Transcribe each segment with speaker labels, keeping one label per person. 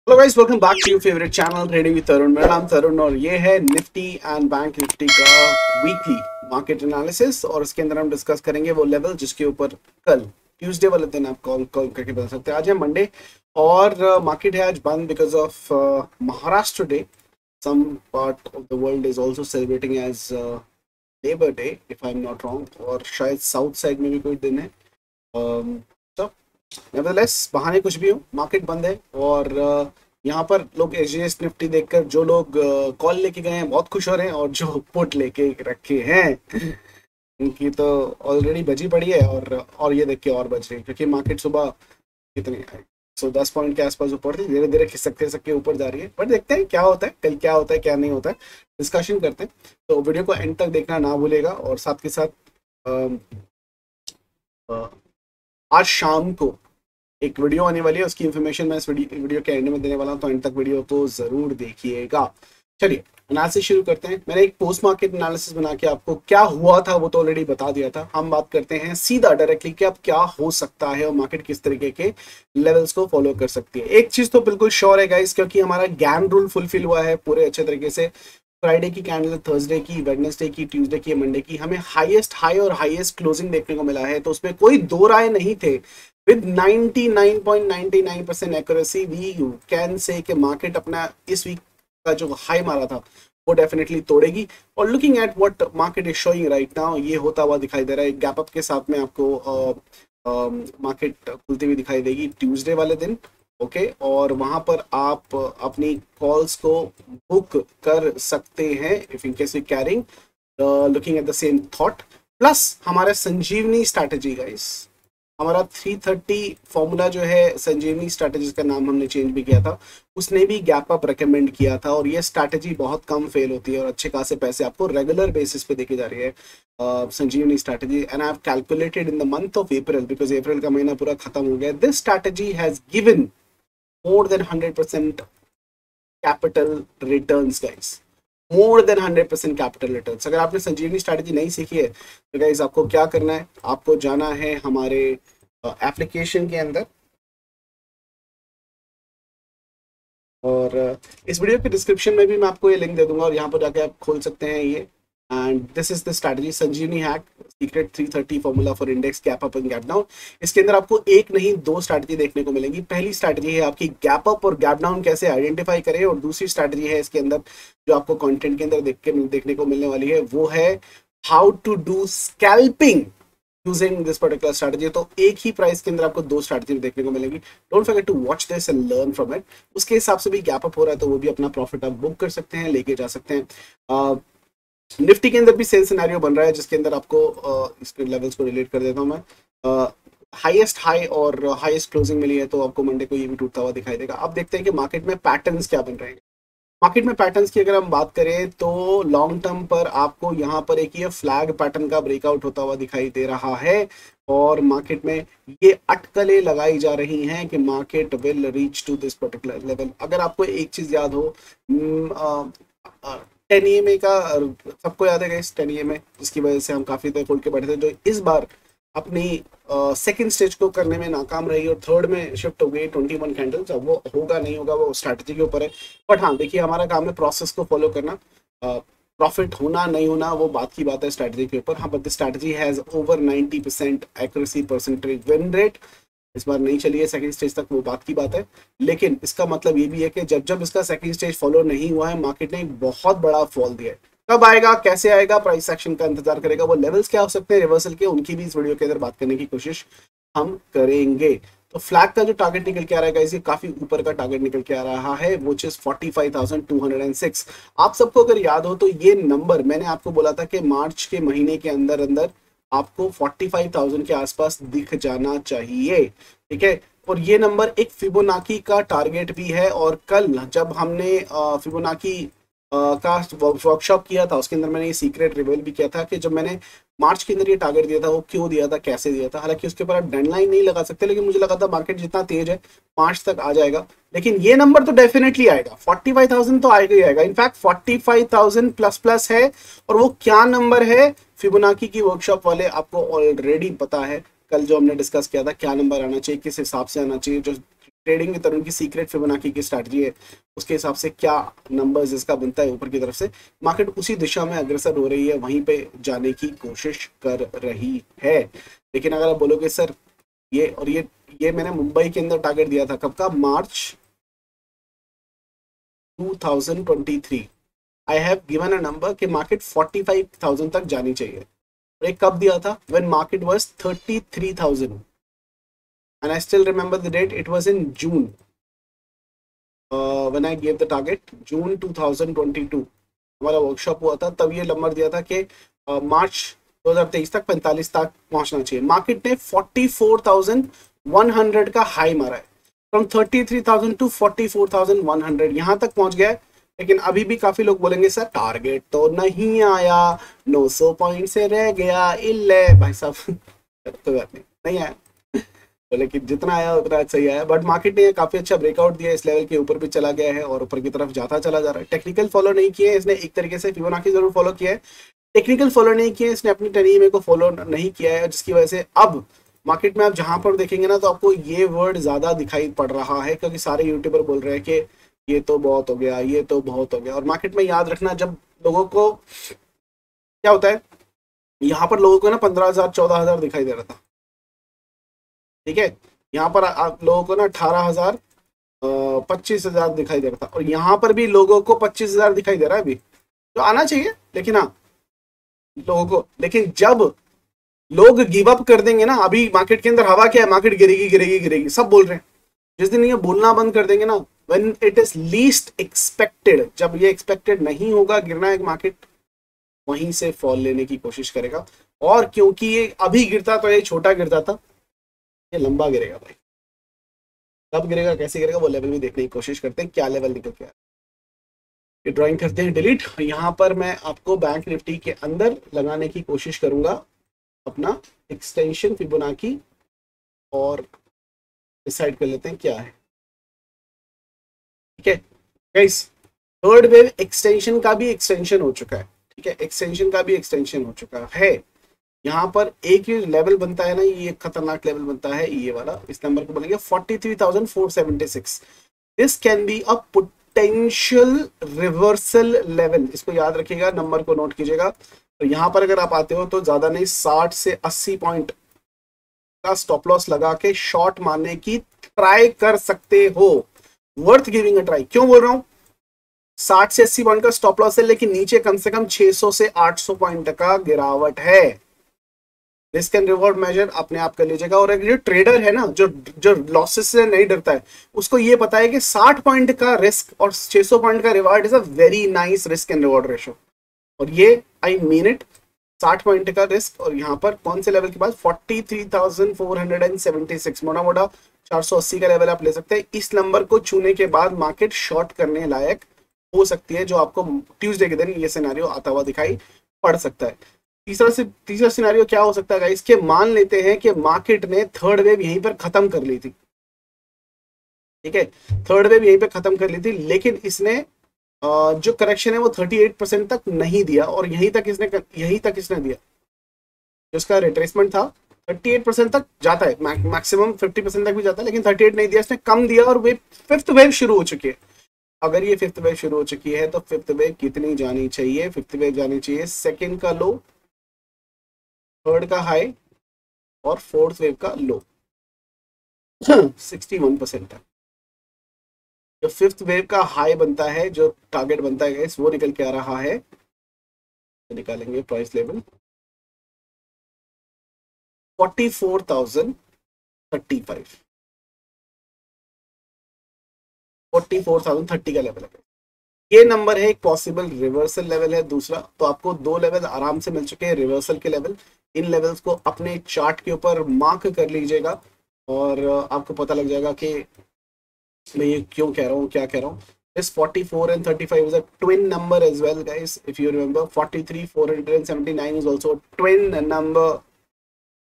Speaker 1: Hello guys, welcome back to your favourite channel trading with Tarun. मेरा नाम तरुण और ये है निफ्टी एंड बैंक निफ्टी का वीकली मार्केट एनालिसिस। और इसके अंदर हम डिस्कस करेंगे वो लेवल जिसके ऊपर कल ट्यूसडे वाले दिन आप कॉल कॉल करके बता सकते हैं। आज है मंडे और मार्केट है आज बंद because of Maharashtra Day. Some part of the world is also celebrating as Labour Day if I am not wrong, और शायद साउथ साइड में भी कोई दिन है। तो नेवरदलेस बहाने कुछ भी हो, मार्केट बंद है। और यहाँ पर लोग एसजीएस निफ्टी देखकर जो लोग कॉल लेके गए हैं बहुत खुश हो रहे हैं, और जो पुट लेके रखे हैं उनकी तो ऑलरेडी बजी पड़ी है। और ये देख के और बज रही है क्योंकि मार्केट सुबह कितनी 10 पॉइंट के आसपास ऊपर थी, धीरे धीरे खिसक खिसक के ऊपर जा रही है। बट देखते हैं क्या होता है, कल क्या होता है क्या नहीं होता है, डिस्कशन करते हैं। तो वीडियो को एंड तक देखना ना भूलेगा। और साथ के साथ अम, अ, आज शाम को एक वीडियो आने वाली है, उसकी इन्फॉर्मेशन मैं इस वीडियो के एंड में देने वाला हूं, तो एंड तक वीडियो को जरूर देखिएगा। चलिए एनालिसिस शुरू करते हैं। मैंने एक पोस्ट मार्केट एनालिसिस बना के आपको क्या हुआ था वो तो ऑलरेडी बता दिया था। हम बात करते हैं सीधा डायरेक्टली कि अब क्या हो सकता है और मार्केट किस तरीके के लेवल्स को फॉलो कर सकती है। एक चीज तो बिल्कुल श्योर है गाइस, क्योंकि हमारा गैन रूल फुलफिल हुआ है पूरे अच्छे तरीके से। फ्राइडे की कैंडल, थर्सडे की, वेडनेसडे की, ट्यूसडे की, मंडे की हमें हाईएस्ट हाई और हाईएस्ट क्लोजिंग देखने को मिला है। तो उसमें कोई दो राय नहीं थे। With 99.99% accuracy we can say कि मार्केट अपना इस वीक का जो हाई मारा था वो डेफिनेटली तोड़ेगी। और looking at what market is showing right now, ये होता हुआ दिखाई दे रहा है। गैप अप के साथ में आपको मार्केट खुलती हुई दिखाई देगी ट्यूसडे वाले दिन। ओके, और वहां पर आप अपनी कॉल्स को बुक कर सकते हैं if in case you carrying looking at the same thought. Plus हमारा संजीवनी स्ट्रैटेजी गाइस, हमारा 330 फॉर्मूला जो है, संजीवनी स्ट्रैटेजी का नाम हमने चेंज भी किया था, उसने भी गैप अप रेकमेंड किया था। और ये स्ट्रैटेजी बहुत कम फेल होती है और अच्छे खासे पैसे आपको रेगुलर बेसिस पे देके जा रही है Sanjeevani strategy. And I have calculated in the month of April, because अप्रैल का महीना पूरा खत्म हो गया। This strategy has given more than 100% capital returns guys, more than 100% capital returns। अगर आपने संजीवनी स्ट्रैटेजी नहीं सीखी है तो गाइस आपको क्या करना है, आपको जाना है हमारे एप्लीकेशन के अंदर। और इस वीडियो के डिस्क्रिप्शन में भी मैं आपको ये लिंक दे दूंगा और यहाँ पर जाके आप खोल सकते हैं ये। And this is the strategy Sanjeevani hack secret 330 formula for index gap up and gap down. इसके अंदर आपको एक नहीं दो स्ट्रैटेजी देखने को मिलेंगी। पहली स्ट्रैटेजी है आपकी गैप अप और गैप डाउन कैसे आइडेंटिफाई करें, और दूसरी स्ट्रैटेजी है इसके अंदर जो आपको कंटेंट के अंदर देखने को मिलने वाली है, वो है how to do scalping using this particular strategy. तो एक ही प्राइस के अंदर आपको दो स्ट्रैटेजी देखने को मिलेगी। Don't forget to watch this and learn from it. उसके हिसाब से भी गैप अप हो रहा है तो वो भी अपना प्रॉफिट आप बुक कर सकते हैं, लेके जा सकते हैं। निफ्टी के अंदर भी सेल सिनेरियो बन रहा है जिसके अंदर आपको इसके लेवल्स को रिलेट कर देता हूं मैं। हाईएस्ट हाई और हाईएस्ट क्लोजिंग मिली है तो आपको मंडे को ये भी टूटता हुआ दिखाई देगा। अब देखते हैं कि मार्केट में पैटर्न्स क्या बन रहे हैं। मार्केट में पैटर्न्स की अगर हम बात करें तो लॉन्ग टर्म पर आपको यहाँ पर एक ये फ्लैग पैटर्न का ब्रेकआउट होता हुआ दिखाई दे रहा है। और मार्केट में ये अटकलें लगाई जा रही हैं कि market will reach to this particular level. अगर आपको एक चीज याद हो, 10 EMA का सबको याद है इस 10 EMA, जिसकी वजह से हम काफी देर खोल के बैठे थे, जो इस बार अपनी सेकंड स्टेज को करने में नाकाम रही और थर्ड में शिफ्ट हो गई 21 कैंडल्स। अब वो होगा नहीं होगा वो स्ट्रैटेजी के ऊपर है। बट हाँ देखिए, हमारा काम है प्रोसेस को फॉलो करना। प्रॉफिट होना नहीं होना वो बात की बात है स्ट्रैटेजी के ऊपर। हाँ, but the strategy has over 90% accuracy percentage win rate. इस बार नहीं चली है सेकंड स्टेज तक, वो बात की बात है। लेकिन इसका मतलब ये भी है कि जब जब इसका सेकंड स्टेज फॉलो नहीं हुआ है, मार्केट ने एक बहुत बड़ा फॉल दिया है। कब आएगा, कैसे आएगा, प्राइस एक्शन का इंतजार करेगा, वो लेवल्स क्या हो सकते हैं रिवर्सल के, उनकी भी इस वीडियो के अंदर बात करने की कोशिश हम करेंगे। तो फ्लैग का जो टारगेट निकल के आ रहा है इसे काफी ऊपर का टारगेट निकल के आ रहा है, विच इज 45,206। आप सबको अगर याद हो तो ये नंबर मैंने आपको बोला था कि मार्च के महीने के अंदर अंदर आपको 45,000 के आसपास दिख जाना चाहिए। ठीक है, और ये नंबर एक फिबोनाकी का टारगेट भी है। और कल जब हमने फिबोनाकी का वर्कशॉप किया था उसके अंदर मैंने ये सीक्रेट रिवील भी किया था कि जब मैंने मार्च के अंदर ये टारगेट दिया था वो क्यों दिया था, कैसे दिया था। हालांकि उसके ऊपर आप डेडलाइन नहीं लगा सकते, लेकिन मुझे लगा था मार्केट जितना तेज है 5 तक आ जाएगा। लेकिन ये नंबर तो डेफिनेटली आएगा, 45,000 तो आएगा ही आएगा। इनफैक्ट 45,000 प्लस प्लस है। और वो क्या नंबर है, फिबोनाकी की वर्कशॉप वाले आपको ऑलरेडी पता है। कल जो हमने डिस्कस किया था क्या नंबर आना चाहिए, किस हिसाब से आना चाहिए, जो ट्रेडिंग विद तरुण की सीक्रेट फिबोनाची की स्ट्रैटेजी है, उसके हिसाब से क्या नंबर्स इसका बनता है ऊपर की तरफ से, मार्केट उसी दिशा में अग्रसर हो रही है, वहीं पे जाने की कोशिश कर रही है। लेकिन अगर आप बोलोगे सर ये और ये मैंने मुंबई के अंदर टारगेट दिया था, कब का, मार्च 2023, I have given a number कि मार्केट 45,000 तक जानी चाहिए, और एक कब दिया था, when market was 33,000, and I still remember the date, it was in June, when I gave the target, June 2022 हमारा वर्कशॉप हुआ था, तब ये नंबर दिया था कि मार्च 2023 तक 45 तक पहुंचना चाहिए। मार्केट ने 44,100 का हाई मारा है, फ्रॉम 33,000 टू 44,100 यहाँ तक पहुंच गया है। लेकिन अभी भी काफी लोग बोलेंगे सर टारगेट तो नहीं आया, 900 पॉइंट से रह गया, इल्ले भाई साहब कोई बात नहीं आया, तो लेकिन जितना आया उतना सही आया। बट मार्केट ने काफी अच्छा ब्रेकआउट दिया, इस लेवल के ऊपर भी चला गया है और ऊपर की तरफ जाता चला जा रहा है। टेक्निकल फॉलो नहीं किए इसने, एक तरीके से फिबोनाची जरूर फॉलो किया है, टेक्निकल फॉलो नहीं किया इसने, अपनी टेनिमे को फॉलो नहीं किया है, जिसकी वजह से अब मार्केट में आप जहां पर देखेंगे ना तो आपको ये वर्ड ज्यादा दिखाई पड़ रहा है, क्योंकि सारे यूट्यूबर बोल रहे हैं कि ये तो बहुत हो गया, ये तो बहुत हो गया। और मार्केट में याद रखना, जब लोगों को क्या होता है, यहाँ पर लोगों को ना 15,000 14,000 दिखाई दे रहा था, ठीक है, यहाँ पर आप लोगों को ना 18,000 25,000 दिखाई दे रहा था, और यहाँ पर भी लोगों को 25,000 दिखाई दे रहा है अभी, तो आना चाहिए। लेकिन हाँ लोगों को, लेकिन जब लोग गिव अप कर देंगे ना, अभी मार्केट के अंदर हवा क्या है, मार्केट गिरेगी गिरेगी गिरेगी सब बोल रहे हैं, जिस दिन ये बोलना बंद कर देंगे ना, when it is least expected, जब ये एक्सपेक्टेड नहीं होगा गिरना है मार्केट, वहीं से फॉल लेने की कोशिश करेगा। और क्योंकि ये अभी गिरता तो ये छोटा गिरता था, ये लंबा गिरेगा भाई, कब गिरेगा कैसे गिरेगा वो लेवल भी देखने की कोशिश करते हैं, क्या लेवल निकल के आया, ये ड्राइंग करते हैं डिलीट। यहाँ पर मैं आपको बैंक निफ्टी के अंदर लगाने की कोशिश करूंगा अपना एक्सटेंशन फिबोनाची, और डिसाइड कर लेते हैं क्या है, ठीक है गाइस। थर्ड वेव एक्सटेंशन का भी एक्सटेंशन हो चुका है, ठीक है, एक्सटेंशन का भी एक्सटेंशन हो चुका है। यहाँ पर एक ही लेवल बनता है ना, ये खतरनाक लेवल बनता है ये वाला, इस नंबर को बोलेंगे 43,476। This can be a potential reversal level, इसको याद रखिएगा, नंबर को नोट कीजिएगा। तो यहाँ पर अगर आप आते हो तो ज्यादा नहीं 60 से 80 पॉइंट का स्टॉप लॉस लगा के शॉर्ट मारने की ट्राई कर सकते हो, वर्थ गिविंग अ ट्राई। क्यों बोल रहा हूं, 60 से 80 पॉइंट का स्टॉप लॉस है, लेकिन नीचे कम से कम 600 से 800 पॉइंट का गिरावट है। रिस्क एंड रिवॉर्ड मेजर अपने आप कर लीजिएगा। और एक जो ट्रेडर है ना, जो लॉसेस से नहीं डरता है, उसको ये पता है कि 60 पॉइंट का रिस्क और 600 पॉइंट का reward is a very nice risk and reward ratio, और ये आई मीन इट, 60 पॉइंट का रिस्क। और यहाँ पर कौन से लेवल के बाद 43,476, मोटा मोटा 480 का लेवल आप ले सकते हैं। इस नंबर को छूने के बाद मार्केट शॉर्ट करने लायक हो सकती है, जो आपको ट्यूसडे के दिन ये सिनेरियो आता हुआ दिखाई पड़ सकता है। तीसरा सिनेरियो क्या हो सकता है गाइस, के मान लेते हैं कि मार्केट ने थर्ड वेव यहीं पर खत्म कर ली थी, ठीक है, थर्ड वेव यहीं पे खत्म कर ली थी, लेकिन इसने जो करेक्शन है वो 38% तक नहीं दिया, और यहीं तक इसने दिया, जिसका रिट्रेसमेंट था 38% तक जाता है, मैक्सिमम 50% तक भी जाता है, लेकिन 38 नहीं दिया इसने, कम दिया, और वे फिफ्थ वेव शुरू हो चुकी है। अगर ये फिफ्थ वेव शुरू हो चुकी है तो फिफ्थ वेव कितनी जानी चाहिए, फिफ्थ वेव जानी चाहिए सेकंड का लो, थर्ड का हाई और फोर्थ वेव का लो 61% है। जो फिफ्थ वेव का हाई बनता है, जो टारगेट बनता है वो निकल के आ रहा है, तो निकालेंगे प्राइस लेवल 44,035, 44,030 का लेवल है। ये नंबर है एक पॉसिबल रिवर्सल लेवल है दूसरा। तो आपको दो लेवल आराम से मिल चुके हैं रिवर्सल के लेवल, इन लेवल्स को अपने चार्ट के ऊपर मार्क कर लीजिएगा, और आपको पता लग जाएगा कि मैं ये क्यों कह रहा हूँ, क्या कह रहा हूँ। This 44 and 35 is a twin number as well, guys. If you remember, 43,479 is also a twin number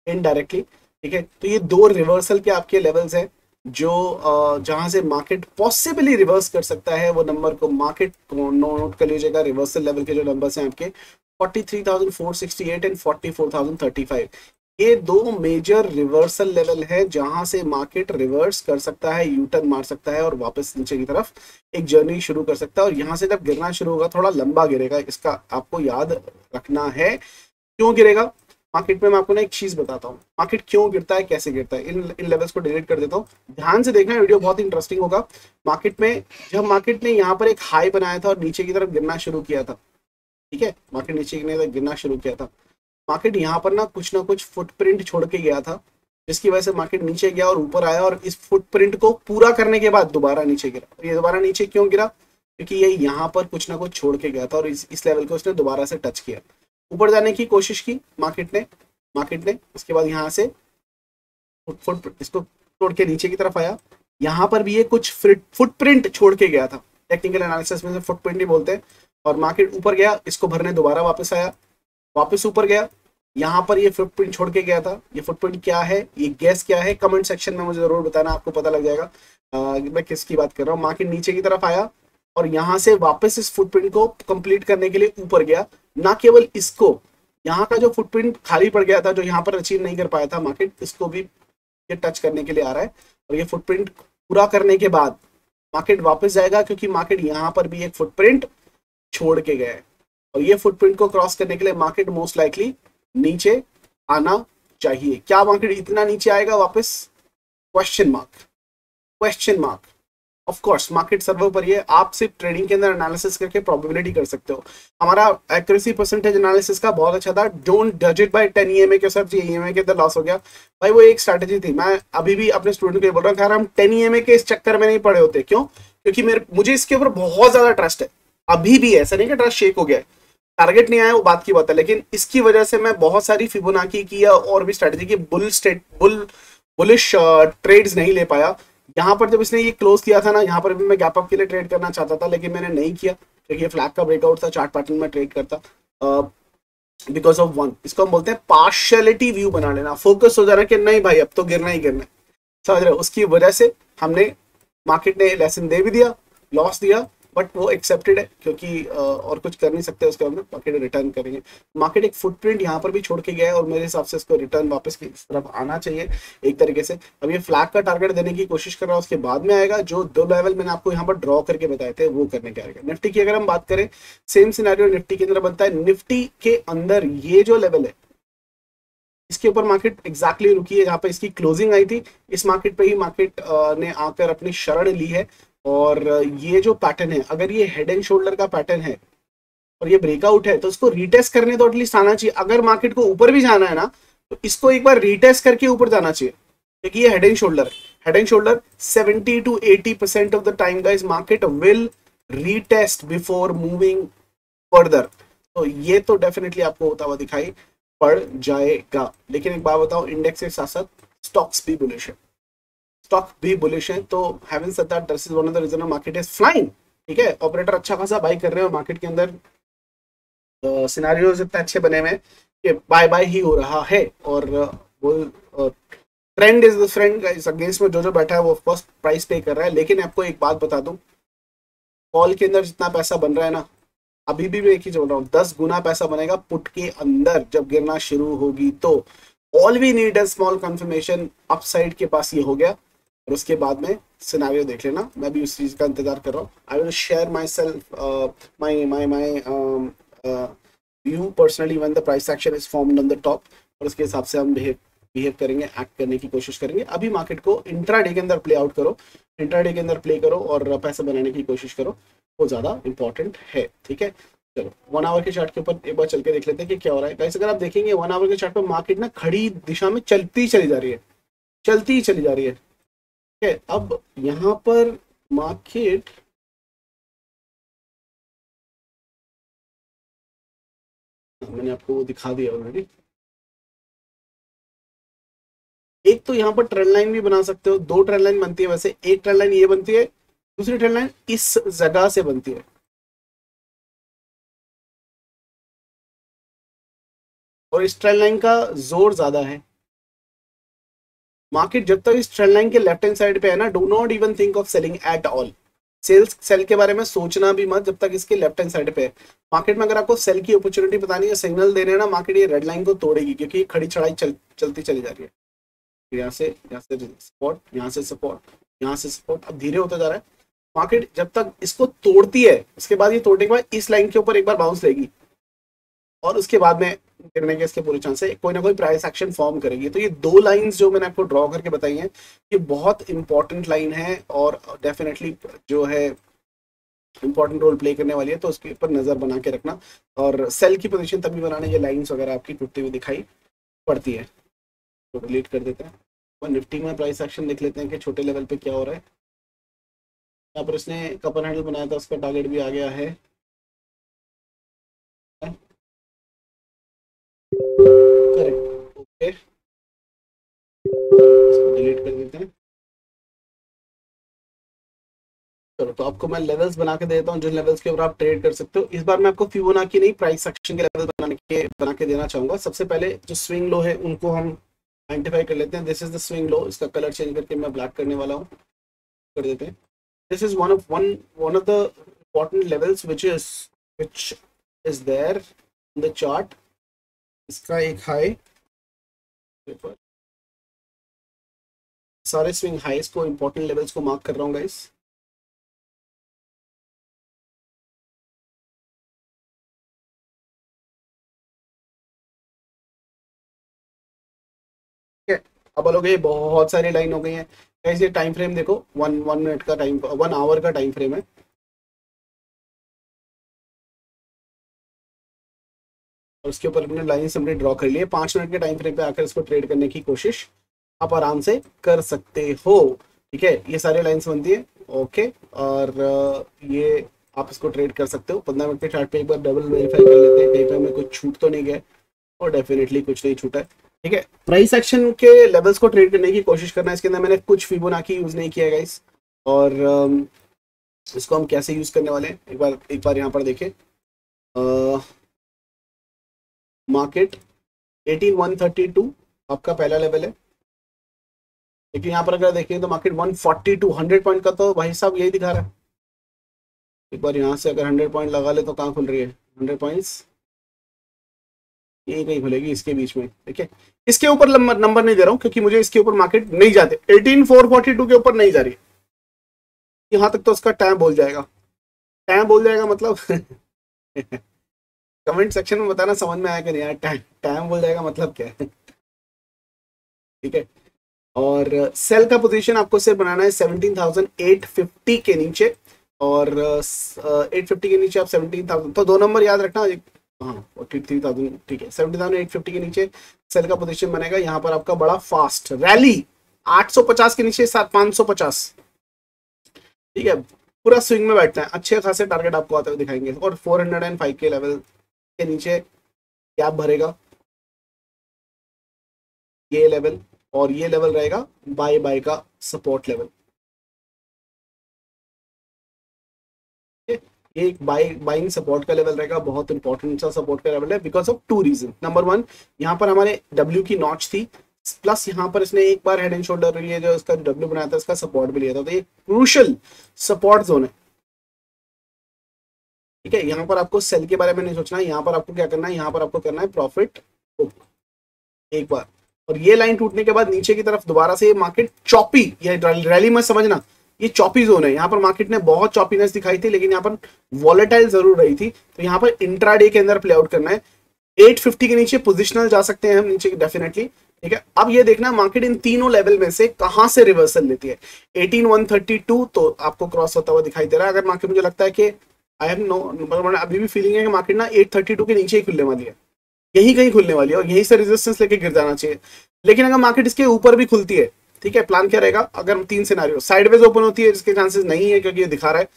Speaker 1: indirectly. ठीक है, तो ये दो रिवर्सल के आपके लेवल्स हैं, जो जहां से मार्केट पॉसिबली रिवर्स कर सकता है। वो नंबर को मार्केट नोट कर लीजिएगा। रिवर्सल लेवल के जो नंबर्स हैं आपके 43,468 एंड 44,035, ये दो मेजर रिवर्सल लेवल है जहां से मार्केट रिवर्स कर सकता है, यू टर्न मार सकता है और वापस नीचे की तरफ एक जर्नी शुरू कर सकता है। और यहां से जब गिरना शुरू होगा थोड़ा लंबा गिरेगा, इसका आपको याद रखना है। क्यों गिरेगा मार्केट में, मैं आपको ना एक चीज बताता हूँ, मार्केट क्यों गिरता है, कैसे गिरता है। इन लेवल्स को डिलीट कर देता हूँ, ध्यान से देखना, वीडियो बहुत इंटरेस्टिंग होगा। मार्केट में जब मार्केट ने यहाँ पर एक हाई बनाया था और नीचे की तरफ गिरना शुरू किया था, ठीक है, मार्केट नीचे की तरफ गिरना शुरू किया था, मार्केट यहाँ पर ना कुछ फुटप्रिंट छोड़ के गया था, जिसकी वजह से मार्केट नीचे गया और ऊपर आया, और इस फुटप्रिंट को पूरा करने के बाद दोबारा नीचे गिरा। और ये दोबारा नीचे क्यों गिरा, क्योंकि ये यहाँ पर कुछ ना कुछ छोड़ के गया था और इस लेवल को उसने दोबारा से टच किया, ऊपर जाने की कोशिश की मार्केट ने उसके बाद यहाँ से इसको तोड़ के नीचे की तरफ आया। यहाँ पर भी ये कुछ फुटप्रिंट छोड़ के गया था, टेक्निकल एनालिसिस में से फुटप्रिंट ही बोलते हैं। और मार्केट ऊपर गया, इसको भरने दोबारा वापस आया, वापस ऊपर गया, यहाँ पर ये फुटप्रिंट छोड़ के गया था। ये फुटप्रिंट क्या है, ये गैस क्या है, कमेंट सेक्शन में मुझे जरूर बताना, आपको पता लग जाएगा मैं किसकी बात कर रहा हूँ। मार्केट नीचे की तरफ आया और यहाँ से वापस इस फुटप्रिंट को कंप्लीट करने के लिए ऊपर गया। ना केवल इसको, यहाँ का जो फुटप्रिंट खाली पड़ गया था, जो यहाँ पर अचीव नहीं कर पाया था मार्केट, इसको भी ये टच करने के लिए आ रहा है। और ये फुटप्रिंट पूरा करने के बाद मार्केट वापस जाएगा, क्योंकि मार्केट यहाँ पर भी एक फुटप्रिंट छोड़ के गया है। और ये फुटप्रिंट को क्रॉस करने के लिए मार्केट मोस्ट लाइकली नीचे आना चाहिए। क्या मार्केट इतना नीचे आएगा वापस, question mark. Of course market server पर ये आप सिर्फ ट्रेडिंग के अंदर एनालिसिस करके प्रोबेबिलिटी कर सकते हो। हमारा एक्यूरेसी परसेंटेज एनालिसिस का बहुत अच्छा था। डोंट जज इट बाय 10 ईएमए के साथ, ये ईएमए के अंदर लॉस हो गया भाई, वो एक स्ट्रैटेजी थी। मैं अभी भी अपने स्टूडेंट को बोल रहा हूँ, यार हम 10 ईएमए के इस चक्कर में नहीं पड़े होते। क्यों, क्योंकि मुझे इसके ऊपर बहुत ज्यादा ट्रस्ट है, अभी भी ऐसा नहीं कि ट्रस्ट शेक हो गया है, टारगेट नहीं आया वो बात की बात है, लेकिन इसकी वजह से मैं बहुत सारी फिबोनाची की और भी स्ट्रेटेजी की बुलिश ट्रेड्स नहीं ले पाया। यहाँ पर जब इसने ये क्लोज किया था ना, यहाँ पर भी मैं गैप अप के लिए ट्रेड करना चाहता था, लेकिन मैंने नहीं किया, क्योंकि ये फ्लैग का ब्रेकआउट था, चार्ट पैटर्न में ट्रेड करता बिकॉज ऑफ वन, इसको हम बोलते हैं पार्शियलिटी व्यू बना लेना, फोकस हो जाना कि नहीं भाई अब तो गिरना ही गिरना है, समझ रहे हो। उसकी वजह से हमने, मार्केट ने लेसन दे भी दिया, लॉस दिया, बट वो एक्सेप्टेड है, क्योंकि और कुछ कर नहीं सकते उसके अंदर, मार्केट रिटर्न करेंगे। मार्केट एक फुटप्रिंट यहाँ पर भी छोड़ के गया है और मेरे हिसाब से इसको रिटर्न वापस की तरफ आना चाहिए एक तरीके से। अब ये फ्लैग का टारगेट देने की कोशिश कर रहा है, उसके बाद में आएगा जो दो लेवल मैंने आपको यहाँ पर ड्रॉ करके बताए थे वो करने के आएगा। निफ्टी की अगर हम बात करें, सेम सिनेरियो निफ्टी के अंदर बनता है। निफ्टी के अंदर ये जो लेवल है, इसके ऊपर मार्केट एग्जैक्टली रुकी है जहां पे इसकी क्लोजिंग आई थी, इस मार्केट पे ही मार्केट ने आकर अपनी शरण ली है। और ये जो पैटर्न है, अगर ये हेड एंड शोल्डर का पैटर्न है और ये ब्रेकआउट है, तो इसको रीटेस्ट करने तो एटलीस्ट आना चाहिए। अगर मार्केट को ऊपर भी जाना है ना, तो इसको एक बार रीटेस्ट करके ऊपर जाना चाहिए, क्योंकि ये हेड एंड शोल्डर है। Head and shoulder 70 to 80% of the time guys market will retest before moving further. तो ये तो डेफिनेटली आपको होता हुआ दिखाई पड़ जाएगा। लेकिन एक बात बताओ, इंडेक्स के साथ साथ स्टॉक्स भी बुलिश है, स्टॉक भी बुलिश है। तो having said that, this is one of the reason market is flying, ठीक है। ऑपरेटर अच्छा खासा बाई कर रहे हो, मार्केट के अंदर सिनेरियोज इतने अच्छे बने हुए हैं कि बाय बाय ही हो रहा है। और वो ट्रेंड इज द फ्रेंड, इस अगेंस्ट में जो जो बैठा है वो ऑफकोर्स प्राइस पे कर रहा है। लेकिन आपको एक बात बता दूं, कॉल के अंदर जितना पैसा बन रहा है ना, अभी भी मैं एक ही बोल रहा हूँ, 10 गुना पैसा बनेगा पुट के अंदर जब गिरना शुरू होगी। तो all we need is small confirmation, upside के पास ये हो गया और उसके बाद में सिनेरियो देख लेना। मैं भी उस चीज का इंतजार कर रहा हूँ। I will share my self my view personally when the price action is formed on the top, और उसके हिसाब से हम बिहेव करेंगे, एक्ट करने की कोशिश करेंगे। अभी मार्केट को इंट्राडे के अंदर प्ले आउट करो, इंट्राडे के अंदर प्ले करो और पैसा बनाने की कोशिश करो, वो ज्यादा इंपॉर्टेंट है, ठीक है। चलो 1 आवर के चार्ट के ऊपर एक बार चल के देख लेते हैं कि क्या हो रहा है गाइस। अगर आप देखेंगे 1 आवर के चार्ट पर मार्केट ना खड़ी दिशा में चलती चली जा रही है, चलती ही चली जा रही है, ठीक है। अब यहाँ पर मार्केट मैंने आपको वो दिखा दिया ऑलरेडी। एक तो यहाँ पर ट्रेंड लाइन भी बना सकते हो, 2 ट्रेंड लाइन बनती है वैसे, एक ट्रेंड लाइन ये बनती है, दूसरी ट्रेंड लाइन इस जगह से बनती है, और इस ट्रेंड लाइन का जोर ज्यादा है। मार्केट जब तक इस ट्रेंड लाइन के लेफ्ट हैंड साइड पे है ना, do not even think of selling at all, sell के बारे में सोचना भी मत जब तक इसके लेफ्ट हैंड साइड पे है। मार्केट में अगर आपको सेल की अपॉर्चुनिटी बतानी है, सिग्नल देने ना, मार्केट ये रेड लाइन को तोड़ेगी क्योंकि खड़ी चढ़ाई चलती चली जा रही है। यहाँ से सपोर्ट, यहाँ से सपोर्ट, यहाँ से सपोर्ट, अब धीरे होता जा रहा है। मार्केट जब तक इसको तोड़ती है, उसके बाद ये तोड़ने के बाद इस लाइन के ऊपर एक बार बाउंस लेगी और उसके बाद में गिरने के इसके पूरे चांस है, कोई ना कोई प्राइस एक्शन फॉर्म करेगी। तो ये दो लाइंस जो मैंने आपको ड्रॉ करके बताई हैं, ये बहुत इंपॉर्टेंट लाइन है और डेफिनेटली जो है इंपॉर्टेंट रोल प्ले करने वाली है, तो उसके ऊपर नजर बना के रखना। और सेल की पोजीशन तभी बनाने, ये लाइंस वगैरह आपकी टूटती हुई दिखाई पड़ती है तो डिलीट कर देते हैं। और निफ्टी में प्राइस एक्शन देख लेते हैं कि छोटे लेवल पे क्या हो रहा है। यहाँ पर इसने कपर हैंडल बनाया था, उसका टारगेट भी आ गया है। करेक्ट, ओके, इसको डिलीट कर देते हैं। चलो, तो आपको मैं लेवल्स बना के देता हूँ जिन लेवल्स के ऊपर आप ट्रेड कर सकते हो। इस बार मैं आपको फिबोनाची नहीं, प्राइस एक्शन के लेवल बना के देना चाहूंगा। सबसे पहले जो स्विंग लो है उनको हम आइडेंटिफाई कर लेते हैं। This is the swing low, इसका कलर चेंज करके मैं ब्लैक करने वाला हूँ, कर देते हैं। This is one of the important levels which is there in the chart. इसका एक हाई, सारे स्विंग हाईस को, इंपॉर्टेंट लेवल्स को मार्क कर रहा हूँ गाइस। अब बोलोगे ये बहुत सारी लाइन हो गई है कैसे। टाइम फ्रेम देखो, वन मिनट का टाइम, 1 आवर का टाइम फ्रेम है। और उसके ऊपर अपने लाइन हमने ड्रॉ कर लिए। 5 मिनट के टाइम फ्रेम पे आकर इसको ट्रेड करने की कोशिश आप आराम से कर सकते हो। ठीक है, ये सारी लाइन्स बनती है, ओके। और ये आप इसको ट्रेड कर सकते हो। 15 मिनट के चार्ट पे एक बार डबल वेरीफाई कर लेते हैं कहीं पे हमें कुछ छूट तो नहीं गया, और डेफिनेटली कुछ नहीं छूटा है। ठीक है, प्राइस एक्शन के लेवल्स को ट्रेड करने की कोशिश करना है। इसके अंदर मैंने कुछ फिबोनाची यूज नहीं किया गाइस, और इसको हम कैसे यूज करने वाले हैं एक बार यहाँ पर देखें। मार्केट 18132 आपका पहला लेवल है, लेकिन यहाँ पर अगर देखें तो मार्केट 142 100 पॉइंट का तो भाई साहब यही दिखा रहा है। एक बार यहाँ से अगर 100 पॉइंट लगा ले तो कहाँ खुल रही है 100 पॉइंट्स, यही कहीं खुलेगी इसके बीच में। ठीक है, इसके ऊपर नंबर नहीं दे रहा हूँ क्योंकि मुझे इसके ऊपर मार्केट नहीं जाते। 18442 के ऊपर नहीं जा रही, यहाँ तक तो उसका टाइम बोल जाएगा। टाइम बोल जाएगा मतलब कमेंट सेक्शन में बताना समझ में आया कि नहीं यार, टाइम बोल जाएगा मतलब क्या है। ठीक है, और सेल का पोजीशन आपको सिर्फ बनाना है 17,850 के नीचे, और 850 के नीचे आप 17,000, तो 2 नंबर याद रखना। हाँ 43,000, ठीक है, 17,850 के नीचे सेल का पोजीशन बनेगा। यहाँ पर आपका बड़ा फास्ट रैली 850 के नीचे 550। ठीक है, पूरा स्विंग में बैठना है, अच्छे खासे टारगेट आपको आते हुए दिखाएंगे। और 405 के लेवल के नीचे गैप भरेगा ये लेवल, और ये लेवल रहेगा बाय का सपोर्ट लेवल। ये एक बाइंग सपोर्ट का लेवल रहेगा, बहुत इंपॉर्टेंट सा सपोर्ट का लेवल है बिकॉज ऑफ 2 रीजन। नंबर 1, यहाँ पर हमारे डब्ल्यू की नॉच थी, प्लस यहाँ पर इसने एक बार हेड एंड शोल्डर लिए जो इसका डब्ल्यू बनाया था, इसका सपोर्ट भी लिया था, तो ये क्रूशियल सपोर्ट जोन है। ठीक है, यहाँ पर आपको सेल के बारे में नहीं सोचना है, यहाँ पर आपको क्या करना है, यहाँ पर आपको करना है प्रॉफिट बुक एक बार। और ये लाइन टूटने के बाद नीचे की तरफ दोबारा से ये मार्केट चॉपी, ये रैली में समझना, ये चॉपी जोन है। यहाँ पर मार्केट ने बहुत चॉपीनेस दिखाई थी, लेकिन यहाँ पर वॉलेटाइल जरूर रही थी, तो यहाँ पर इंट्राडे के अंदर प्ले आउट करना है। 850 के नीचे पोजिशनल जा सकते हैं हम नीचे डेफिनेटली। ठीक है, अब ये देखना मार्केट इन तीनों लेवल में से कहां से रिवर्सल लेती है। 18,132 तो आपको क्रॉस होता हुआ दिखाई दे रहा है। अगर मार्केट, मुझे लगता है कि आई हैव नो, अभी भी फीलिंग है कि मार्केट ना 832 के नीचे ही खुलने वाली है, यही कहीं खुलने वाली है, और यहीं से रेजिस्टेंस लेके गिर जाना चाहिए। लेकिन अगर मार्केट इसके ऊपर भी खुलती है, ठीक है, प्लान क्या रहेगा, अगर 3 सिनेरियो, साइडवेज ओपन होती है जिसके चांसेस नहीं है क्योंकि ये दिखा रहा है,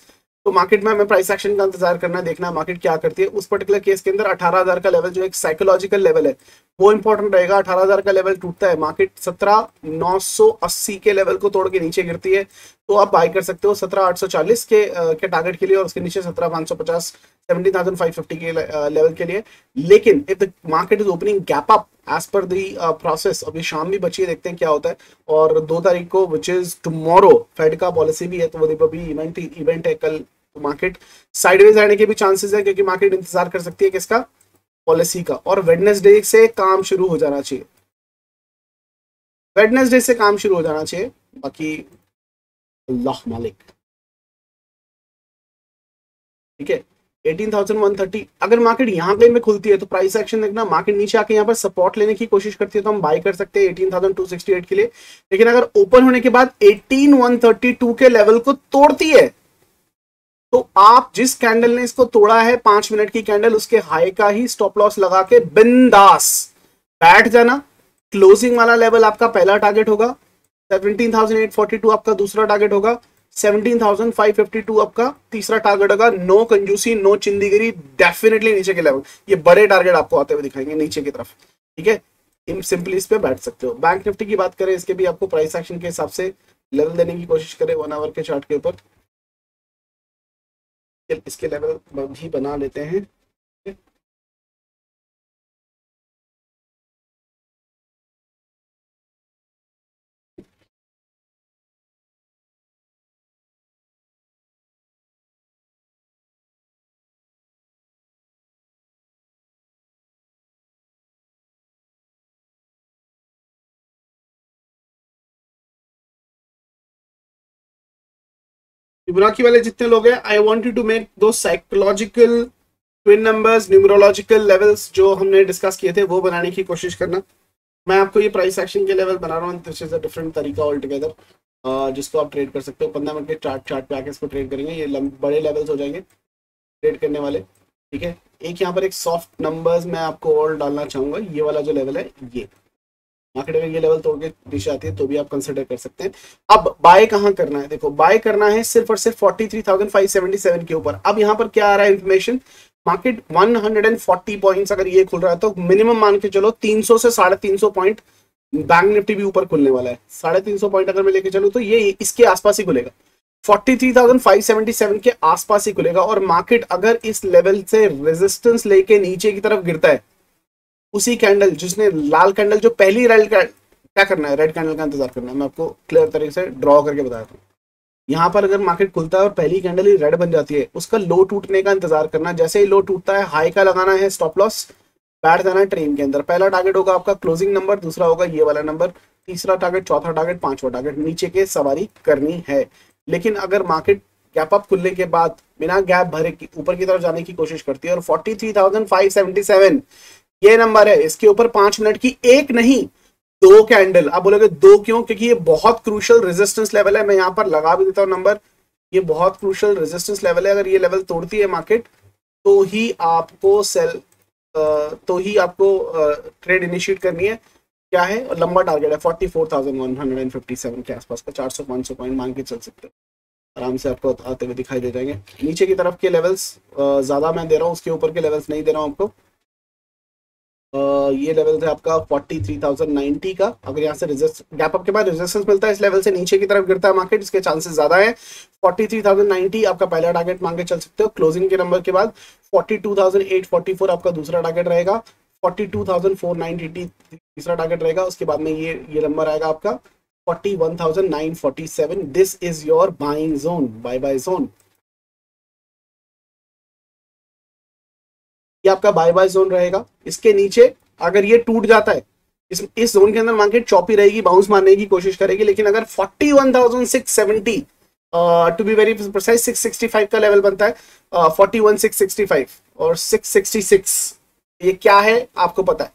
Speaker 1: तो मार्केट में हमें प्राइस एक्शन का इंतजार करना है, देखना मार्केट क्या करती है। उस पर्टिकुलर केस के अंदर 18,000 का लेवल जो एक साइकोलॉजिकल लेवल है वो इंपॉर्टेंट रहेगा। 18,000 का लेवल टूटता है, मार्केट 17,980 के लेवल को तोड़ के नीचे गिरती है, तो आप बाय कर सकते हो 17,840 के टारगेट के लिए, और उसके नीचे 17,550 17,550 के लेवल के लिए। लेकिन if the market is opening gap up as per the process, अभी शाम भी बची है, देखते हैं क्या होता है। और 2 तारीख को विच इज टुमारो फेड का पॉलिसी भी है, तो वो भी इवेंट है कल। तो मार्केट साइडवेज आने के भी चांसेस है, क्योंकि मार्केट इंतजार कर सकती है किसका, पॉलिसी का। और वेडनेसडे से काम शुरू हो जाना चाहिए, वेडनेसडे से काम शुरू हो जाना चाहिए, बाकी अल्लाह मालिक। ठीक है, 18,130 अगर मार्केट यहाँ पे में खुलती है तो प्राइस एक्शन देखना, मार्केट नीचे आके यहाँ पर सपोर्ट लेने की कोशिश करती है तो हम बाय कर सकते हैं 18,268 के लिए। लेकिन अगर ओपन होने के बाद 18,132 के लेवल को तोड़ती है, तो आप जिस कैंडल ने इसको तोड़ा है 5 मिनट की कैंडल, उसके हाई का ही स्टॉप लॉस लगा के बिंदास बैठ जाना। क्लोजिंग वाला लेवल आपका पहला टारगेट होगा, 17,842 आपका दूसरा टारगेट होगा, 17,552 आपका तीसरा टारगेट होगा। नो कंजूसी, नो चिंदीगिरी, डेफिनेटली नीचे के लेवल, ये बड़े टारगेट आपको आते हुए दिखाएंगे नीचे की तरफ। ठीक है, इन सिंपली इस पे बैठ सकते हो। बैंक निफ्टी की बात करें, इसके भी आपको प्राइस एक्शन के हिसाब से लेवल देने की कोशिश करें 1 आवर के चार्ट के ऊपर। इसके लेवल भी बना लेते हैं। फिबोनाची वाले जितने लोग हैं, I want you to make दो psychological twin numbers, numerological levels जो हमने डिस्कस किए थे वो बनाने की कोशिश करना। मैं आपको ये प्राइस एक्शन के लेवल बना रहा हूँ, दिस इज अ डिफरेंट तरीका ऑल टुगेदर, जिसको आप ट्रेड कर सकते हो। 15 मिनट के चार्ट पे आके इसको ट्रेड करेंगे, ये बड़े लेवल्स हो जाएंगे ट्रेड करने वाले। ठीक है, एक यहाँ पर एक सॉफ्ट नंबर्स मैं आपको और डालना चाहूंगा, ये वाला जो लेवल है, ये मार्केट अगर ये लेवल तोड़ के नीचे आती है तो भी आप कंसिडर कर सकते हैं। अब बाय कहाँ करना है, देखो बाय करना है सिर्फ और सिर्फ 43,577 के ऊपर। अब यहाँ पर क्या आ रहा है इंफॉर्मेशन, मार्केट 140 पॉइंट्स अगर ये खुल रहा है तो मिनिमम मान के चलो 300 से 350 पॉइंट, बैंक निफ्टी भी ऊपर खुलने वाला है। 350 पॉइंट अगर मैं लेके चलूँ तो ये इसके आसपास ही खुलेगा, 43,577 के आसपास ही खुलेगा। और मार्केट अगर इस लेवल से रेजिस्टेंस लेके नीचे की तरफ गिरता है, उसी कैंडल जिसने लाल कैंडल जो पहली क्या करना है, रेड कैंडल का इंतजार करना है। मैं आपको क्लियर तरीके से ड्रॉ करके बताता हूँ। यहाँ पर अगर मार्केट खुलता है और पहली कैंडल ही रेड बन जाती है, उसका लो टूटने का इंतजार करना। जैसे ही लो टूटता है, हाई का लगाना है स्टॉप लॉस, बैठ जाना है ट्रेन के अंदर। पहला टारगेट होगा आपका क्लोजिंग नंबर, दूसरा होगा ये वाला नंबर, तीसरा टारगेट, चौथा टारगेट, पांचवा टारगेट, नीचे के सवारी करनी है। लेकिन अगर मार्केट गैप अप खुलने के बाद बिना गैप भरे ऊपर की तरफ जाने की कोशिश करती है और 43,577 ये नंबर है, इसके ऊपर 5 मिनट की एक नहीं 2 कैंडल, आप बोलोगे 2 क्यों, क्योंकि ये बहुत क्रूशियल रेजिस्टेंस लेवल है। मैं यहाँ पर लगा भी देता हूँ नंबर, ये बहुत क्रूशियल रेजिस्टेंस लेवल है। अगर ये लेवल तोड़ती है मार्केट तो ही आपको ट्रेड इनिशिएट करनी है। क्या है, लंबा टारगेट है 44,157 के आसपास का, 400-500 पॉइंट मांग के चल सकते हैं आराम से, आपको आते हुए दिखाई दे जाएंगे। नीचे की तरफ के लेवल्स ज्यादा मैं दे रहा हूँ, उसके ऊपर के लेवल्स नहीं दे रहा हूँ आपको। ये लेवल है आपका 43,090 का। अगर यहाँ से गैप अप के बाद रेजिस्टेंस मिलता है, इस लेवल से नीचे की तरफ गिरता है मार्केट, इसके चांसेस ज्यादा है। 43,090 आपका पहला टारगेट मान के चल सकते हो। क्लोजिंग के नंबर के बाद 42,844 आपका दूसरा टारगेट रहेगा, 42,490 तीसरा टारगेट रहेगा। उसके बाद में ये नंबर आएगा आपका 41,947। This is your buying zone, buy zone. ये आपका बाय जोन रहेगा। इसके नीचे अगर ये टूट जाता है, इस जोन के अंदर मार्केट चौपी रहेगी, बाउंस मारने की कोशिश करेगी। लेकिन अगर 41,670 टू बी वेरी प्रिसाइज 665 का लेवल बनता है, 41,665 और 666, ये क्या है आपको पता है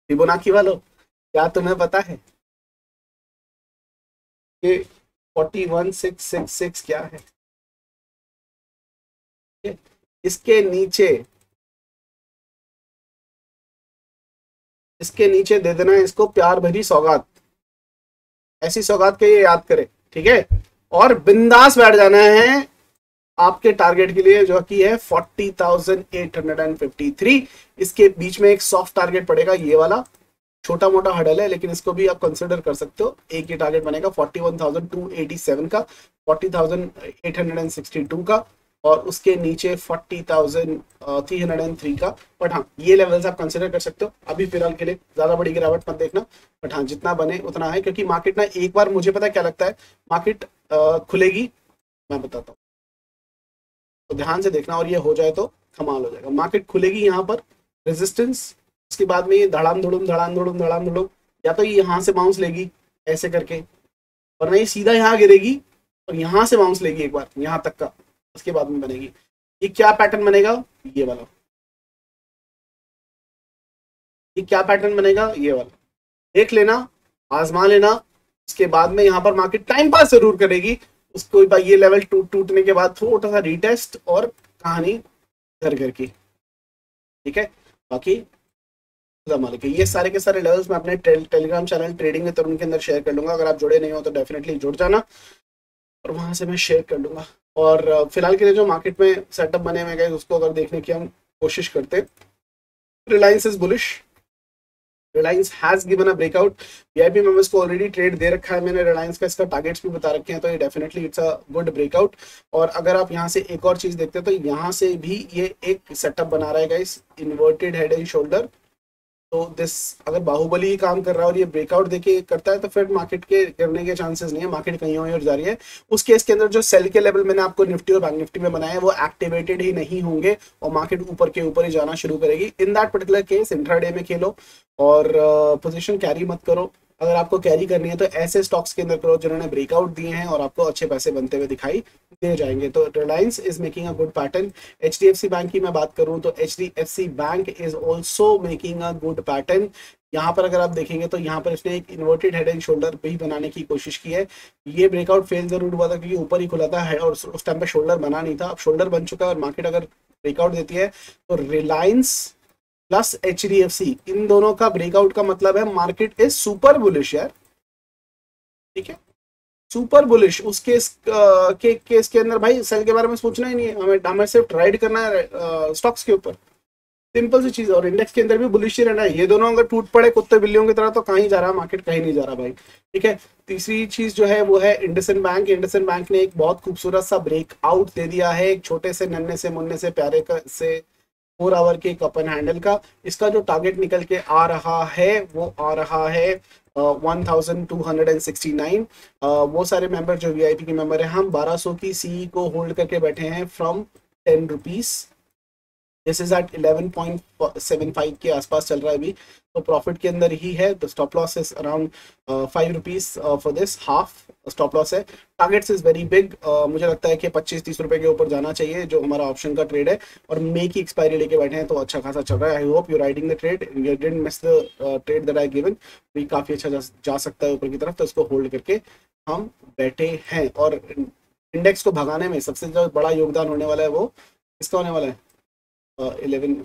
Speaker 1: फिबोनाची वालों, क्या तुम्हें पता है कि 41,666 क्या है? इसके नीचे दे देना है इसको प्यार भरी सौगात, ऐसी सौगात के ये याद करे, ठीक है। और बिंदास बैठ जाना है आपके टारगेट के लिए जो कि है 40,853। इसके बीच में एक सॉफ्ट टारगेट पड़ेगा ये वाला छोटा मोटा हडल है, लेकिन इसको भी आप कंसिडर कर सकते हो। एक ये टारगेट बनेगा 41,287 का, 40,862 का, और उसके नीचे 40,303 का। बट हाँ, ये लेवल्स आप कंसिडर कर सकते हो। अभी फिलहाल के लिए ज्यादा बड़ी गिरावट मत देखना, बट हाँ जितना बने उतना है, क्योंकि मार्केट ना एक बार, मुझे पता है क्या लगता है, मार्केट खुलेगी, मैं बताता हूँ, तो ध्यान से देखना, और ये हो जाए तो कमाल हो जाएगा। मार्केट खुलेगी यहाँ पर, रेजिस्टेंस, उसके बाद में ये धड़ाम धुड़ुम धड़ाम धुड़ुम धड़ाम धुड़ुम, या तो ये यहाँ से बाउंस लेगी ऐसे करके, वरना ये सीधा यहाँ गिरेगी और यहाँ से बाउंस लेगी एक बार यहाँ तक का, उसके बाद में बनेगी। ये क्या पैटर्न बनेगा, ये वाला। ये क्या पैटर्न बनेगा, ये वाला। देख लेना, आजमा लेना। उसके बाद में यहाँ पर मार्केट टाइम पास जरूर करेगी, उसको ये लेवल टूटने के बाद थोड़ा सा रिटेस्ट और कहानी घर घर की, ठीक है। बाकी मालिक है, ये सारे के सारे लेवल्स मैं अपने टेलीग्राम चैनल ट्रेडिंग में तरुण के अंदर शेयर कर लूंगा। अगर आप जुड़े नहीं हो तो डेफिनेटली जुड़ जाना, और वहां से मैं शेयर कर लूंगा। और फिलहाल के लिए जो मार्केट में सेटअप बने हुए गए उसको अगर देखने की हम कोशिश करते, Reliance is bullish, Reliance has given a breakout. VIP members को ऑलरेडी ट्रेड दे रखा है मैंने रिलायंस का, इसका टारगेट्स भी बता रखे हैं, तो ये definitely it's a good breakout. और अगर आप यहाँ से एक और चीज देखते हैं तो यहाँ से भी ये एक सेटअप बना रहा है guys, inverted head and shoulder. तो दिस अगर बाहुबली ही काम कर रहा है और ये ब्रेकआउट देके करता है, तो फिर मार्केट के गिरने के चांसेस नहीं है, मार्केट कहीं और जा रही है। उस केस के अंदर जो सेल के लेवल मैंने आपको निफ्टी और बैंक निफ्टी में बनाए हैं वो एक्टिवेटेड ही नहीं होंगे, और मार्केट ऊपर के ऊपर ही जाना शुरू करेगी। In that particular case intraday में खेलो, और पोजीशन कैरी मत करो। अगर आपको कैरी करनी है तो ऐसे स्टॉक्स के अंदर करो जिन्होंने ब्रेकआउट दिए हैं और आपको अच्छे पैसे बनते हुए दिखाई दे जाएंगे। तो Reliance is making a good pattern. HDFC bank की मैं बात करूं तो HDFC bank is also making a good pattern. यहाँ पर अगर आप देखेंगे तो यहाँ पर इसने एक इन्वर्टेड हेड एंड शोल्डर भी बनाने की कोशिश की है। ये ब्रेकआउट फेल जरूर हुआ था क्योंकि ऊपर ही खुला था और उस टाइम पे शोल्डर बना नहीं था। अब शोल्डर बन चुका है और मार्केट अगर ब्रेकआउट देती है तो रिलायंस प्लस एचडीएफसी, इन दोनों का ब्रेकआउट का मतलब है मार्केट इज सुपर बुलिश यार, ठीक है, सुपर बुलिश। उस केस के अंदर भाई सेल के बारे में सोचना ही नहीं है, हमें सिर्फ ट्राइड करना है स्टॉक्स के ऊपर, सिंपल सी चीज। और इंडेक्स के अंदर भी बुलिश ही रहना है। ये दोनों अगर टूट पड़े कुत्ते बिल्लियों की तरह तो कहीं जा रहा है मार्केट, कहीं नहीं जा रहा भाई, ठीक है। तीसरी चीज जो है वो है इंडसइंड बैंक। इंडसइंड बैंक ने एक बहुत खूबसूरत सा ब्रेकआउट दे दिया है, एक छोटे से नन्हे से मुन्ने से प्यारे से 4 आवर के कप एंड हैंडल का। इसका जो टारगेट निकल के आ रहा है वो आ रहा है 1269। वो सारे मेंबर जो वीआईपी के मेंबर है, हम 1200 की सी को होल्ड करके बैठे हैं from 10 rupees. This is at 11.75 के आसपास चल रहा है अभी, तो प्रॉफिट के अंदर ही है। तो stop loss is around 5 rupees for this, half stop loss है। टारगेट्स इज वेरी बिग, मुझे लगता है कि 25-30 रुपए के ऊपर जाना चाहिए जो हमारा ऑप्शन का ट्रेड है, और मे की एक्सपायरी लेके बैठे हैं तो अच्छा खासा चल रहा है। I hope you riding the trade, you didn't miss the trade that I given. तो ये काफी अच्छा जा सकता है ऊपर की तरफ, तो इसको होल्ड करके हम बैठे हैं। और इंडेक्स को भगाने में सबसे जो बड़ा योगदान होने वाला है वो किसका होने वाला है, 11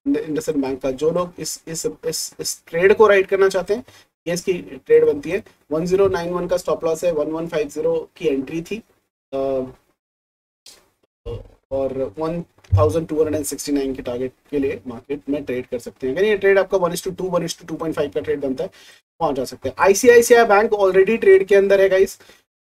Speaker 1: इंडसइंड बैंक का। जो लोग इस ट्रेड को राइड करना चाहते हैं, ये इसकी ट्रेड बनती है। 1091 का स्टॉप लॉस है, 1150 की एंट्री थी, और 1269 के टारगेट के लिए मार्केट में ट्रेड कर सकते हैं। अगर ये ट्रेड आपका 1:2 1:2.5 का ट्रेड बनता है, पहुंच जा सकते हैं। आईसीआईसीआई बैंक ऑलरेडी ट्रेड के अंदर है गाइस,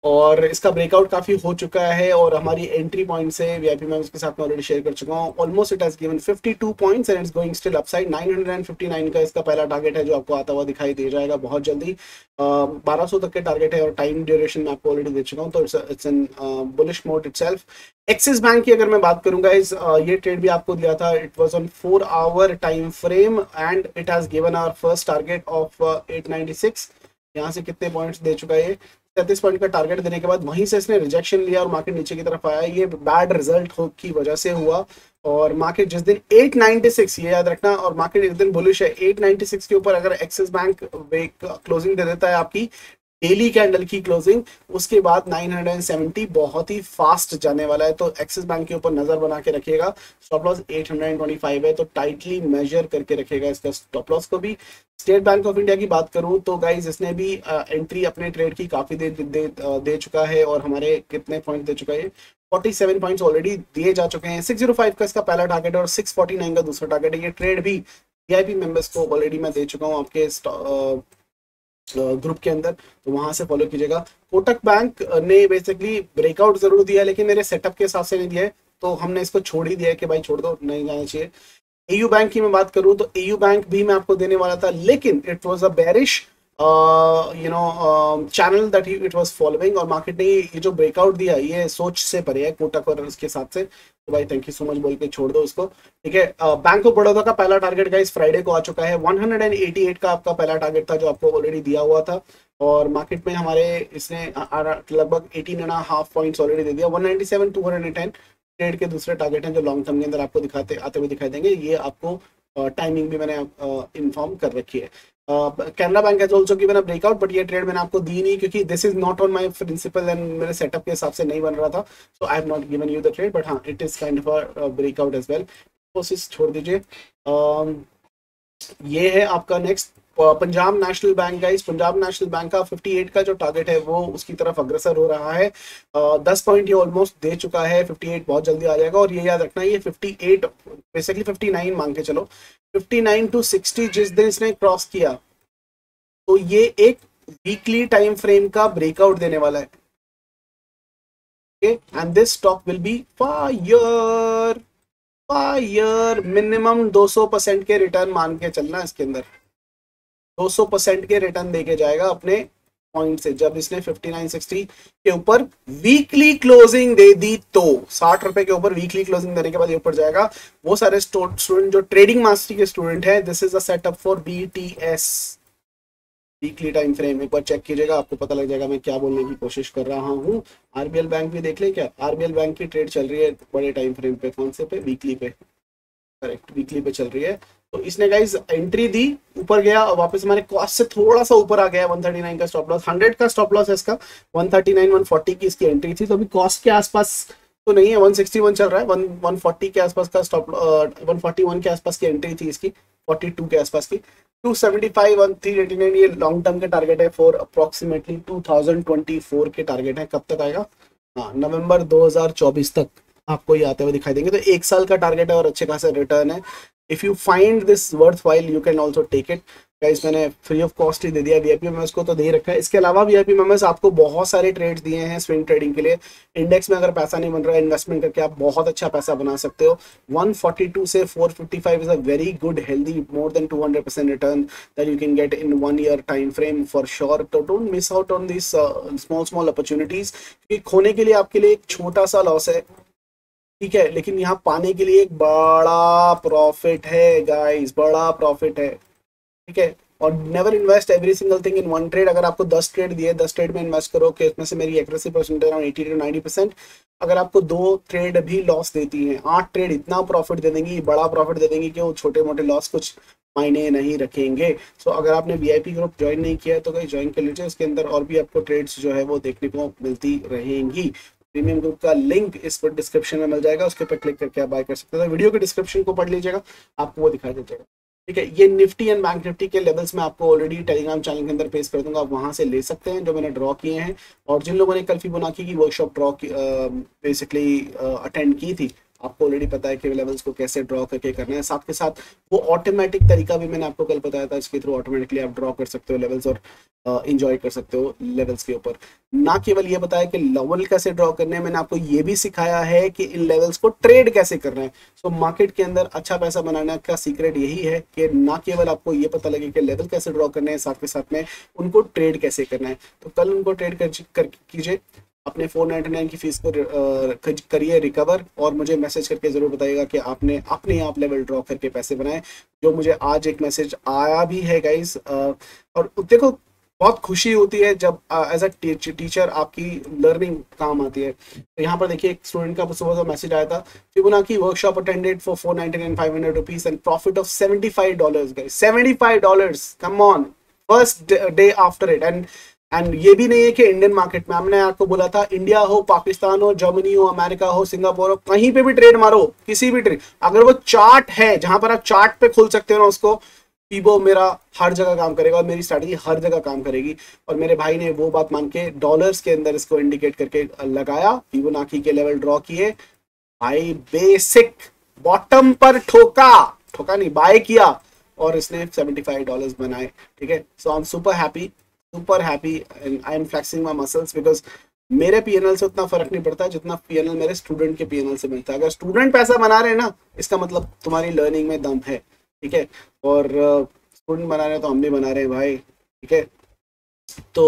Speaker 1: और इसका ब्रेकआउट काफी हो चुका है, और हमारी एंट्री पॉइंट से वीआईपी मेंबर्स के साथ में ऑलरेडी शेयर कर चुका हूं। Almost it has given 52 points and it's going still upside. 959 का इसका पहला टारगेट है जो आपको आता हुआ दिखाई दे जाएगा बहुत जल्दी। 1200 तक के टारगेट है, और टाइम ड्यूरेशन मैं आपको ऑलरेडी दे चुका हूं, तो it's in bullish mode itself. Axis bank की अगर मैं बात करूंगा, ये ट्रेड भी आपको दिया था, it was on 4 hour time frame and it has given our first target of 896। यहाँ से कितने पॉइंट्स दे चुका है, 33 पॉइंट का टारगेट देने के बाद वहीं से इसने रिजेक्शन लिया और मार्केट नीचे की तरफ आया। ये बैड रिजल्ट की वजह से हुआ, और मार्केट जिस दिन 896, ये याद रखना, और मार्केट एक दिन बुलिश है 896 के ऊपर, अगर एक्सिस बैंक क्लोजिंग दे देता है आपकी डेली कैंडल की क्लोजिंग, उसके बाद 970 बहुत ही फास्ट जाने वाला है। तो एक्सिस बैंक के ऊपर नजर बना के रखिएगा। स्टॉप लॉस 825 है, तो टाइटली मेजर करके रखिएगा इसका स्टॉप लॉस को भी। स्टेट बैंक ऑफ इंडिया की बात करूं तो गाइज इसने भी एंट्री अपने ट्रेड की काफी दे चुका है, और हमारे कितने पॉइंट दे चुका है, 47 पॉइंट्स ऑलरेडी दिए जा चुके हैं। 605 का इसका पहला टारगेट है और 649 का दूसरा टारगेट है। ये ट्रेड भी वीआईपी मेंबर्स को ऑलरेडी मैं दे चुका हूँ आपके ग्रुप के अंदर, तो वहां से फॉलो कीजिएगा। कोटक बैंक ने बेसिकली ब्रेकआउट जरूर दिया है, लेकिन मेरे सेटअप के हिसाब से नहीं दिया है, तो हमने इसको छोड़ ही दिया है कि भाई छोड़ दो, नहीं जाना चाहिए। एयू बैंक की मैं बात करूं तो एयू बैंक भी मैं आपको देने वाला था, लेकिन it was a bearish channel that it was following, और मार्केट ने ये जो ब्रेकआउट दिया ये सोच से परे है कोटक और उसके साथ से, तो भाई थैंक यू सो मच बोल के छोड़ दो उसको, ठीक है। बैंक ऑफ बड़ौदा का पहला टारगेट गाइस फ्राइडे को आ चुका है, 188 का आपका पहला टारगेट था जो आपको ऑलरेडी दिया हुआ था, और मार्केट में हमारे इसने लगभग 18.5 पॉइंट्स ऑलरेडी दे दिया। 197 210 ट्रेड के दूसरे टारगेट हैं जो लॉन्ग टर्म के अंदर आपको दिखाते आते हुए दिखाई देंगे, ये आपको टाइमिंग भी मैंने इन्फॉर्म कर रखी है। Canara bank has also given a breakout, but ये ट्रेड मैंने आपको दी नहीं क्योंकि this is not on my principle and मेरे सेटअप के हिसाब से नहीं बन रहा था, so I have not given you the trade, but हाँ it is kind of a breakout as well, कोशिश छोड़ दीजिए। ये है आपका next Punjab national bank guys. Punjab national bank का 58 का जो टारगेट है वो उसकी तरफ अग्रसर हो रहा है, 10 पॉइंट ये ऑलमोस्ट दे चुका है, 58 बहुत जल्दी आ जाएगा, और ये याद रखना ये 58 बेसिकली 59 मांग के चलो, 59 to 60 जिस दिन इसने क्रॉस किया तो ये एक वीकली टाइम फ्रेम का ब्रेकआउट देने वाला है, and this stock will be fire minimum 200% के रिटर्न मान के चलना, इसके अंदर 200% के रिटर्न देके जाएगा अपने पॉइंट से, जब इसने 59-60 के ऊपर वीकली क्लोजिंग दे दी तो 60 रुपए के ऊपर वीकली क्लोजिंग देने के बाद ये ऊपर जाएगा। वो सारे स्टूडेंट जो ट्रेडिंग मास्टरी के स्टूडेंट हैं, this is a setup for BTS weekly time frame, एक बार चेक कीजिएगा, आपको पता लग जाएगा मैं क्या बोलने की कोशिश कर रहा हूँ। आरबीएल बैंक भी देख ले, क्या आरबीएल बैंक की ट्रेड चल रही है बड़े टाइम फ्रेम पे, कौन से पे, वीकली पे, करेक्ट वीकली पे चल रही है। तो इसने गाइस एंट्री दी, ऊपर गया, वापस हमारे कॉस्ट से थोड़ा सा ऊपर आ गया, 139 का स्टॉप लॉस, 100 का स्टॉप लॉस है इसका, 139 140 की इसकी एंट्री थी, तो अभी कॉस्ट के आसपास तो नहीं है, 161 चल रहा है, 140 के आसपास का स्टॉप, 141 के आसपास की एंट्री थी इसकी, 42 के आसपास की, 275 389 ये लॉन्ग टर्म के टारगेट है फॉर अप्रोक्सीमेटली 2024 के टारगेट है। कब तक आएगा? हाँ, नवंबर 2024 तक आपको ये आते हुए दिखाई देंगे, तो एक साल का टारगेट है और अच्छे खासे रिटर्न है। If you find this worthwhile you can also take it guys, मैंने फ्री ऑफ कॉस्ट ही दे दिया, वीआईपी मेंबर्स को तो दे रखा है। इसके अलावा वीआईपी मेंबर्स आपको बहुत सारे ट्रेड्स दिए हैं स्विंग ट्रेडिंग के लिए। इंडेक्स में अगर पैसा नहीं बन रहा है, इन्वेस्टमेंट करके आप बहुत अच्छा पैसा बना सकते हो। 142 से 455 is a very good healthy more than 200% return that you can get in 1 year time frame for sure. तो don't miss out on this small opportunities, क्योंकि खोने के लिए आपके लिए एक छोटा सा लॉस है, ठीक है, लेकिन यहाँ पाने के लिए एक बड़ा प्रॉफिट है गाइस, बड़ा प्रॉफिट है, ठीक है। और never invest every single thing in one trade. अगर आपको 10 ट्रेड दिए, 10 ट्रेड में इन्वेस्ट करो कि इसमें से मेरी एक्यूरेसी परसेंटेज अराउंड 80 to 90%, अगर आपको 2 ट्रेड भी लॉस देती हैं, 8 ट्रेड इतना प्रॉफिट दे देंगी, बड़ा प्रॉफिट दे देंगी कि वो छोटे मोटे लॉस कुछ मायने नहीं रखेंगे। सो अगर आपने वीआईपी ग्रुप ज्वाइन नहीं किया है तो कहीं ज्वाइन कर लीजिए, उसके अंदर और भी आपको ट्रेड्स जो है वो देखने को मिलती रहेंगी। प्रीमियम ग्रुप का लिंक इस पर डिस्क्रिप्शन में मिल जाएगा, उसके ऊपर क्लिक करके आप बाय कर सकते हो। वीडियो के डिस्क्रिप्शन को पढ़ लीजिएगा, आपको वो दिखाई देगा, ठीक है। ये निफ्टी एंड बैंक निफ्टी के लेवल्स में आपको ऑलरेडी टेलीग्राम चैनल के अंदर पेस्ट कर दूंगा, आप वहां से ले सकते हैं जो मैंने ड्रॉ किए हैं। और जिन लोगों ने कल फिबोनाची की वर्कशॉप ड्रॉ बेसिकली अटेंड की थी, आपको ऑलरेडी पता है कि लेवल्स को कैसे ड्रॉ करके करना है। साथ के साथ वो ऑटोमेटिक तरीका भी मैंने आपको कल बताया था, इसके थ्रू ऑटोमेटिकली आप ड्रॉ कर सकते हो लेवल्स और इंजॉय कर सकते हो लेवल्स के ऊपर। ना केवल ये बताया कि लेवल कैसे ड्रॉ करने हैं, मैंने आपको ये भी सिखाया है कि इन लेवल्स को ट्रेड कैसे करना है। सो मार्केट के अंदर अच्छा पैसा बनाने का सीक्रेट यही है कि ना केवल आपको ये पता लगे कि लेवल कैसे ड्रॉ करने हैं, साथ के साथ में उनको ट्रेड कैसे करना है। तो कल उनको ट्रेड कीजिए, अपने 499 की फीस को करिए रिकवर, और मुझे मैसेज करके जरूर बताइएगा कि आपने अपने आप लेवल ड्रॉ करके पैसे बनाए, जो मुझे आज एक मैसेज आया भी है गाइस। और देखो बहुत खुशी होती है जब एज अ टीचर आपकी लर्निंग काम आती है। तो यहाँ पर देखिए एक स्टूडेंट का सुबह मैसेज आया था, Fibonacci workshop attended for 499 500 rupees and profit of $75 guys, $75, come on, first day after it. And ये भी नहीं है कि इंडियन मार्केट में, हमने आपको बोला था इंडिया हो, पाकिस्तान हो, जर्मनी हो, अमेरिका हो, सिंगापुर हो, कहीं पे भी ट्रेड मारो, किसी भी ट्रेड, अगर वो चार्ट है जहां पर आप चार्ट पे खोल सकते हो ना उसको, फिबो मेरा हर जगह काम करेगा और मेरी स्ट्रैटेजी हर जगह काम करेगी। और मेरे भाई ने वो बात मान के डॉलर्स के अंदर इसको इंडिकेट करके लगाया, फिबोनाची के लेवल ड्रॉ किए, भाई बेसिक बॉटम पर ठोका नहीं, बाय किया और इसने $75 बनाए, ठीक है। So I am super happy and I am flexing my muscles because मेरे पीएनएल से उतना फर्क नहीं पड़ता जितना पीएनएल मेरे स्टूडेंट के पीएनएल से मिलता है। अगर स्टूडेंट पैसा बना रहे हैं ना, इसका मतलब तुम्हारी लर्निंग में दम है, ठीक है। और स्टूडेंट बना रहे हैं तो हम भी बना रहे हैं भाई, ठीक है। तो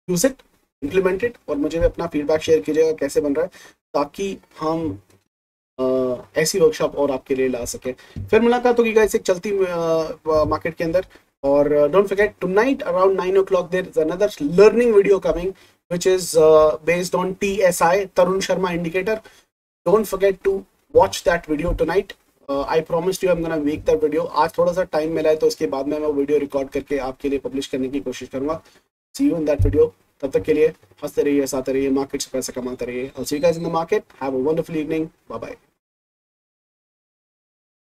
Speaker 1: यूज इट, इम्प्लीमेंट इट, और मुझे भी अपना फीडबैक शेयर कीजिएगा कैसे बन रहा है, ताकि हम ऐसी वर्कशॉप और आपके लिए ला सके। फिर मुलाकात होगी गाइस एक चलती मार्केट के अंदर। और don't forget tonight around 9 o'clock there is another learning video coming which is based on TSI, Tarun Sharma indicator. Don't forget to watch that video tonight. I promised you I'm gonna make that video. आज थोड़ा सा time मिला है तो उसके बाद में मैं वीडियो रिकॉर्ड करके आपके लिए पब्लिश करने की कोशिश करूंगा। See you in that video. तब तक के लिए हंसते रहिए, हंसाते रहिए, मार्केट से पैसा कमाते रहिए। I'll see you guys in the market. Have a wonderful evening. Bye bye.